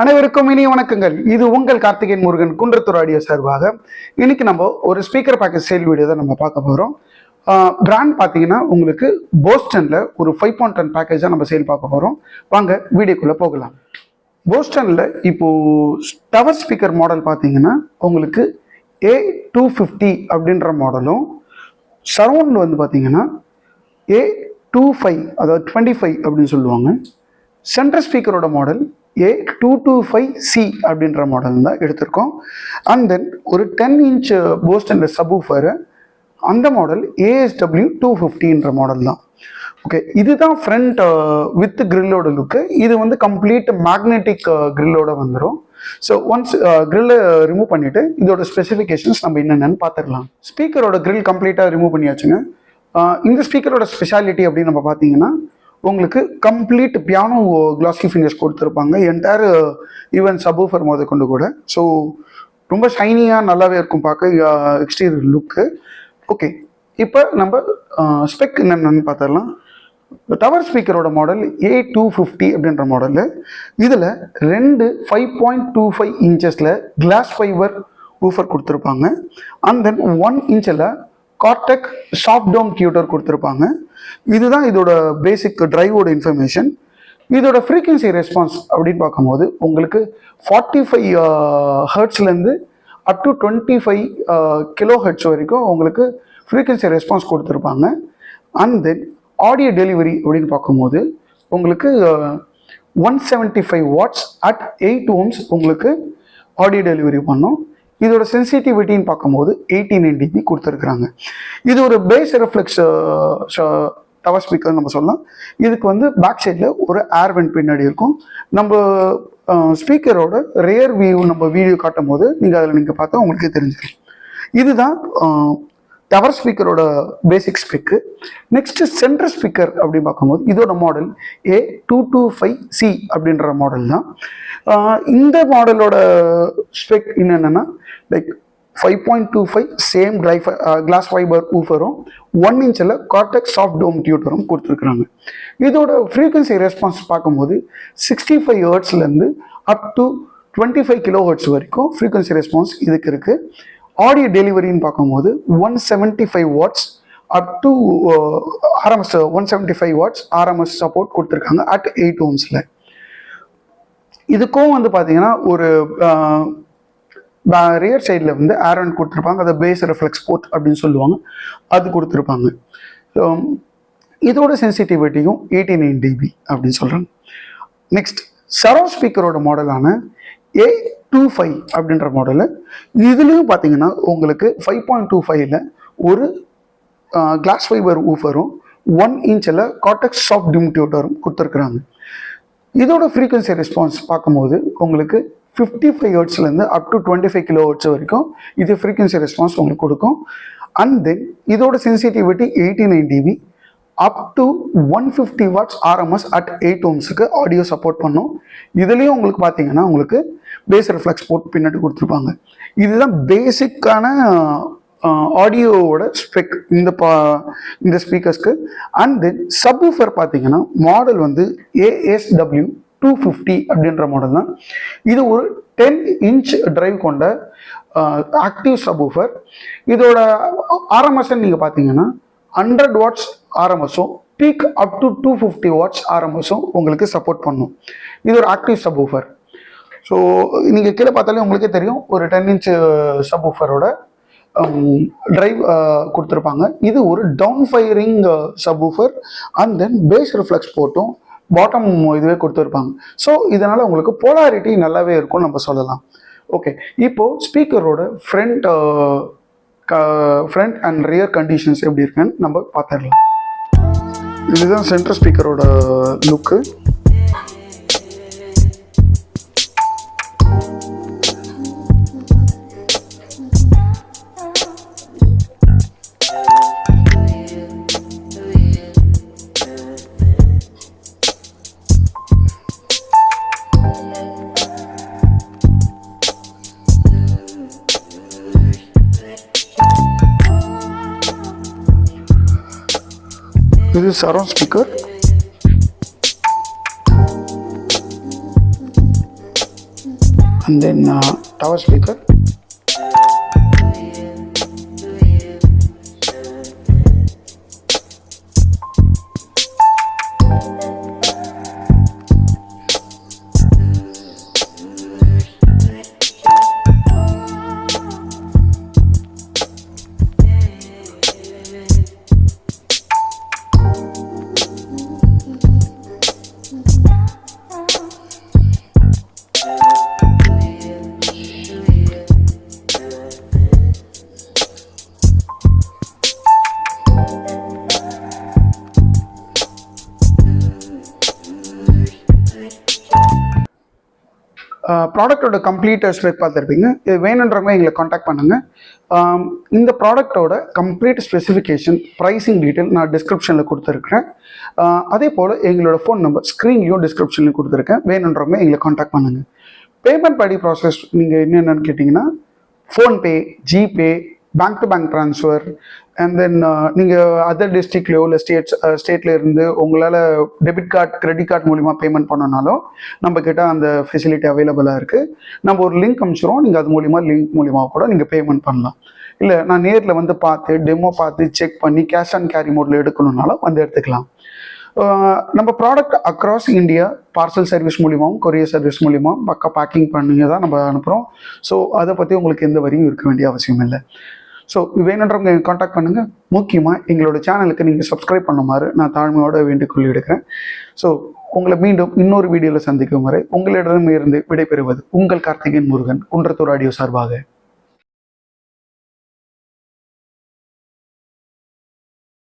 அனைவருக்கும் இனிய வணக்கங்கள். இது உங்கள் கார்த்திகேயன் முருகன் குன்றத்தூர் ஆடியோ சார்பாக இன்னைக்கு நம்ம ஒரு ஸ்பீக்கர் பேக்கேஜ் சேல் வீடியோ தான் நம்ம பார்க்க போகிறோம். பிராண்ட் பார்த்தீங்கன்னா உங்களுக்கு போஸ்டனில் ஒரு 5.10 பேக்கேஜாக நம்ம சேல் பார்க்க போகிறோம். வாங்க வீடியோக்குள்ளே போகலாம். போஸ்டனில் இப்போது டவர் ஸ்பீக்கர் மாடல் பார்த்தீங்கன்னா உங்களுக்கு A250 அப்படின்ற மாடலும், சரௌண்ட் வந்து பார்த்தீங்கன்னா A25 அதாவது 25 அப்படின்னு சொல்லுவாங்க. சென்ட்ரல் ஸ்பீக்கரோட மாடல் A225C அப்படின்ற மாடல் தான் எடுத்திருக்கோம். அண்ட் தென் ஒரு 10 இன்ச் போஸ்டனில் சப்வூஃபர், அந்த மாடல் ASW250ன்ற மாடல் தான். ஓகே, இதுதான் ஃப்ரண்ட் வித் கிரில்லோட லுக்கு. இது வந்து கம்ப்ளீட் மேக்னெட்டிக் கிரில்லோட வந்துடும். ஸோ ஒன்ஸ் கிரில்லை ரிமூவ் பண்ணிவிட்டு இதோட ஸ்பெசிஃபிகேஷன்ஸ் நம்ம என்னென்னு பார்த்துக்கலாம். ஸ்பீக்கரோட கிரில் கம்ப்ளீட்டாக ரிமூவ் பண்ணியாச்சுங்க. இந்த ஸ்பீக்கரோட ஸ்பெஷாலிட்டி அப்படின்னு நம்ம பார்த்தீங்கன்னா உங்களுக்கு கம்ப்ளீட் பியானோ கிளாஸி ஃபினிஷ் கொடுத்துருப்பாங்க என்டையர் ஈவன் சப்வூஃபர் முத கொண்டு கூட. ஸோ ரொம்ப ஷைனியாக நல்லாவே இருக்கும் பார்க்க எக்ஸ்டீரியர் லுக்கு. ஓகே, இப்போ நம்ம ஸ்பெக் என்னென்னு பார்த்துடலாம். டவர் ஸ்பீக்கரோட மாடல் A250 அப்படின்ற மாடலு. இதில் 5.25 இன்ச்சஸில் கிளாஸ் ஃபைபர் ஊஃபர் கொடுத்துருப்பாங்க. அண்ட் தென் 1 இன்ச்சில் கார்டெக் சாஃப்ட் டோம் டியூட்டர் கொடுத்துருப்பாங்க. இதுதான் இதோட பேசிக் டிரைவோட இன்ஃபர்மேஷன். இதோட ஃப்ரீக்வன்சி ரெஸ்பான்ஸ் அப்படின்னு பார்க்கும்போது உங்களுக்கு 45 ஹெர்ட்ஸ்லேருந்து அப் டு 25 கிலோ ஹெர்ட்ஸ் வரைக்கும் உங்களுக்கு ஃப்ரீக்வன்சி ரெஸ்பான்ஸ் கொடுத்துருப்பாங்க. அண்ட் தென் ஆடியோ டெலிவரி அப்படின்னு பார்க்கும்போது உங்களுக்கு 175 வாட்ஸ் அட் 8 ohms உங்களுக்கு ஆடியோ டெலிவரி பண்ணோம். இதோட சென்சிட்டிவிட்டின்னு பார்க்கும்போது 89 dB கொடுத்துருக்குறாங்க. இது ஒரு பேஸ் ரெஃப்ளெக்ஸ் டவர் ஸ்பீக்கர் நம்ம சொல்லலாம். இதுக்கு வந்து பேக் சைடில் ஒரு ஏர் வென்ட் பின்னாடி இருக்கும். நம்ம ஸ்பீக்கரோட ரியர் வியூ நம்ம வீடியோ காட்டும் போது நீங்கள் பார்த்தா உங்களுக்கே தெரிஞ்சிடும். இதுதான் டவர் ஸ்பீக்கரோட பேசிக் ஸ்பெக்கு. நெக்ஸ்ட் சென்ட்ரல் ஸ்பீக்கர் அப்படின்னு பார்க்கும்போது இதோட மாடல் A225C அப்படின்ற மாடல் தான். இந்த மாடலோட ஸ்பெக் என்னென்னா லைக் 5.25 சேம் கிளாஸ் ஃபைபர் ஊஃபரும் 1 இன்ச்சில் கார்டெக் சாஃப்ட் டோம் டியூட்டரும் கொடுத்துருக்குறாங்க. இதோட ஃப்ரீக்வன்சி ரெஸ்பான்ஸ் பார்க்கும்போது 65 ஹெர்ட்ஸ்லேருந்து அப் டு 25 கிலோ ஹெர்ட்ஸ் வரைக்கும் ஃப்ரீக்வன்சி ரெஸ்பான்ஸ் இதுக்கு இருக்குது. ஆடியோ டெலிவரின்னு பார்க்கும்போது 175 watts up to RMS 175 watts RMS support கொடுத்துருக்காங்க அட் 8 ohmஸில். இதுக்கும் வந்து பார்த்தீங்கன்னா ஒரு ரியர் சைடில் வந்து ஏர்வென்ட் கொடுத்துருப்பாங்க. அதை பேஸ் ரெஃப்ளெக்ஸ் போர்ட் அப்படின்னு சொல்லுவாங்க, அது கொடுத்துருப்பாங்க. இதோட சென்சிட்டிவிட்டியும் 89 dB அப்படின்னு சொல்கிறாங்க. நெக்ஸ்ட் சரௌண்ட் ஸ்பீக்கரோட மாடலான A25 அப்படின்ற மாடலு. இதுலேயும் பார்த்தீங்கன்னா உங்களுக்கு 5.25ல் ஒரு கிளாஸ் ஃபைபர் ஊஃபரும் 1 இன்ச்சில் கார்டெக் சாஃப்ட் டோம் டியூட்டரும் கொடுத்துருக்குறாங்க. இதோட ஃப்ரீக்வன்சி ரெஸ்பான்ஸ் பார்க்கும்போது உங்களுக்கு 55 ஹெர்ட்ஸ்லேருந்து அப் டு 25 கிலோ ஹெர்ட்ஸ் வரைக்கும் இது ஃப்ரீக்வன்சி ரெஸ்பான்ஸ் உங்களுக்கு கொடுக்கும். அண்ட் தென் இதோட sensitivity 89 dB up to 150 watts RMS at 8 ohmஸுக்கு ஆடியோ சப்போர்ட் பண்ணும். இதுலேயும் உங்களுக்கு பார்த்தீங்கன்னா உங்களுக்கு பேஸ் ரெஃப்ளெக்ஸ் போர்ட் பின்னாடி கொடுத்துருப்பாங்க. இதுதான் பேசிக்கான ஆடியோவோட ஸ்பெக் இந்த ஸ்பீக்கர்ஸ்க்கு. அண்ட் தென் சப்வூஃபர் பார்த்தீங்கன்னா மாடல் வந்து ASW250 அப்படின்ற மாடல் தான். இது ஒரு 10 இன்ச் டிரைவ் கொண்ட ஆக்டிவ் சப்வூஃபர். இதோட RMS நீங்கள் பார்த்தீங்கன்னா 100 வாட்ஸ் RMSும் பீக் அப் டு 250 வாட்ஸ் RMSும் உங்களுக்கு சப்போர்ட் பண்ணும். இது ஒரு ஆக்டிவ் சப்வூஃபர். ஸோ நீங்கள் கீழே பார்த்தாலே உங்களுக்கே தெரியும் ஒரு 10 இன்ச் சப்வூஃபரோட டிரைவ் கொடுத்துருப்பாங்க. இது ஒரு down firing subwoofer. And then bass reflex போட்டும் பாட்டம் இதுவே கொடுத்துருப்பாங்க. ஸோ இதனால் உங்களுக்கு போலாரிட்டி நல்லாவே இருக்கும்னு நம்ம சொல்லலாம். ஓகே, இப்போது ஸ்பீக்கரோட ஃப்ரண்ட் அண்ட் ரியர் கண்டிஷன்ஸ் எப்படி இருக்குன்னு நம்ம பார்த்துடலாம். இதுதான் சென்ட்ரல் ஸ்பீக்கரோட லுக்கு. இது surround speaker. and then tower speaker. ப்ராடக்டோட கம்ப்ளீட் ஸ்பெக் பார்த்துருப்பீங்க. இது வேணுன்றவங்க எங்களை காண்டாக்ட் பண்ணுங்கள். இந்த ப்ராடக்டோட கம்ப்ளீட் ஸ்பெசிஃபிகேஷன், ப்ரைஸிங் டீட்டெயில் நான் டிஸ்கிரிப்ஷனில் கொடுத்துருக்குறேன். அதே போல் எங்களோட ஃபோன் நம்பர் ஸ்க்ரீன்லையும் டிஸ்கிரிப்ஷன்லையும் கொடுத்துருக்கேன். வேணுன்றவங்க எங்களை காண்டாக்ட் பண்ணுங்கள். பேமெண்ட் படி ப்ராசஸ் நீங்கள் என்னென்னு கேட்டிங்கன்னா PhonePe, GPay, bank to bank transfer, and then நீங்கள் அதர் டிஸ்ட்ரிக்ட்லையோ இல்லை ஸ்டேட்டில் இருந்து உங்களால் டெபிட் கார்டு, கிரெடிட் கார்டு மூலிமா பேமெண்ட் பண்ணனாலும் நம்மக்கிட்ட அந்த ஃபெசிலிட்டி அவைலபிளாக இருக்குது. நம்ம ஒரு லிங்க் அனுப்பிச்சிடுவோம், நீங்கள் அது மூலிமா லிங்க் மூலிமா கூட நீங்கள் பேமெண்ட் பண்ணலாம். இல்லை நான் நேரில் வந்து பார்த்து டெமோ பார்த்து செக் பண்ணி கேஷ் ஆன் கேரி மோடில் எடுக்கணுன்னாலும் வந்து எடுத்துக்கலாம். நம்ம product across India parcel service மூலிமாவும் கொரியர் சர்வீஸ் மூலிமாவும் பக்கா பேக்கிங் பண்ணி தான் நம்ம அனுப்புகிறோம். ஸோ அதை பற்றி உங்களுக்கு எந்த வரியும் இருக்க வேண்டிய அவசியம் இல்லை. ஸோ வேணுன்றவங்க காண்டாக்ட் பண்ணுங்கள். முக்கியமாக எங்களோட சேனலுக்கு நீங்கள் சப்ஸ்கிரைப் பண்ணுமாறு நான் தாழ்மையோட வேண்டுகோள் எடுக்கிறேன். ஸோ உங்களை மீண்டும் இன்னொரு வீடியோவில் சந்திக்கும் வரை உங்களிடமிருந்து விடைபெறுவது உங்கள் கார்த்திகேயன் முருகன், குன்றத்தூர் ஆடியோ சார்பாக.